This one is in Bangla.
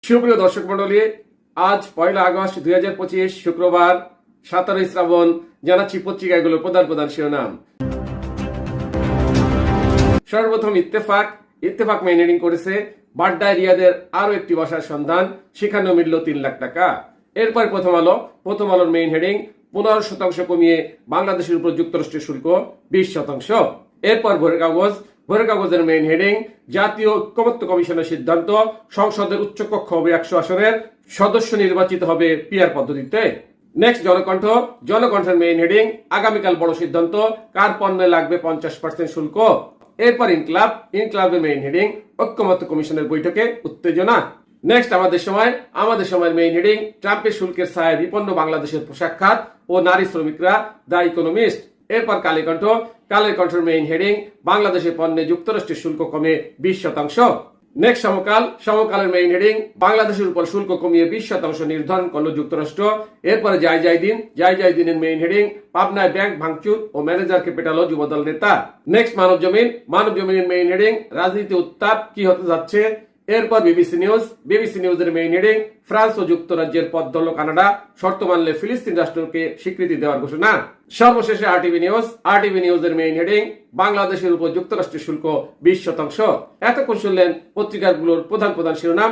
সুপ্রিয় দর্শক মন্ডলী, আজ 1 আগস্ট 2025 শুক্রবার 17 শ্রাবণ। জানাচ্ছি পত্রিকাগুলোর প্রধান প্রধান শিরোনাম। সর্বপ্রথম ইত্তেফাক মেইন হেডিং করেছে বাড্ডায় রিয়াদের আরো একটি বাসার সন্ধান, সেখানেও মিলল 3 লাখ টাকা। এরপর প্রথম আলোর মেইন হেডিং 15% কমিয়ে বাংলাদেশের উপর যুক্তরাষ্ট্রের শুল্ক 20%। এরপর ভোরের কাগজের মেইন হেডিং জাতীয় ঐক্যমত্য কমিশনের সিদ্ধান্ত, সংসদের উচ্চকক্ষ হবে 100 আসনের, সদস্য নির্বাচিত হবে পিআর পদ্ধতিতে। নেক্সট জনকণ্ঠের মেইন হেডিং আগামীকাল বড় সিদ্ধান্ত, কার পণ্যে লাগবে 50% শুল্ক। এরপর ইনক্লাবের মেইন হেডিং ঐক্যমত্য কমিশনের বৈঠকে উত্তেজনা। নেক্সট আমাদের সময়ের মেইন হেডিং ট্রাম্পের শুল্কের ছায়ায় বিপন্ন বাংলাদেশের পোশাক খাত ও নারী শ্রমিকরা, দ্য ইকোনমিস্ট। এরপর কালের কণ্ঠের মেইন হেডিং বাংলাদেশের পণ্যে যুক্তরাষ্ট্রের শুল্ক কমে 20%। নেক্সট সমকালের মেইন হেডিং বাংলাদেশের উপর শুল্ক কমিয়ে 20% নির্ধারণ করল যুক্তরাষ্ট্র। এরপরে জাইদিনের মেইন হেডিং পাবনায় ব্যাংক ভাঙচুর ও ম্যানেজারকে পেটালো যুবদল নেতা। নেক্সট মানবজমিনের মেইন হেডিং রাজনীতি উত্তাপ, কি হতে যাচ্ছে। এরপর বিবিসি নিউজের মেইন হেডিং ফ্রান্স ও যুক্তরাজ্যের পথ ধরল কানাডা, শর্ত মানলে ফিলিস্তিন রাষ্ট্রকে স্বীকৃতি দেওয়ার ঘোষণা। সর্বশেষে আরটিভি নিউজের মেইন হেডিং বাংলাদেশের উপর যুক্তরাষ্ট্রের শুল্ক 20%। এতক্ষণ শুনলেন পত্রিকাগুলোর প্রধান প্রধান শিরোনাম।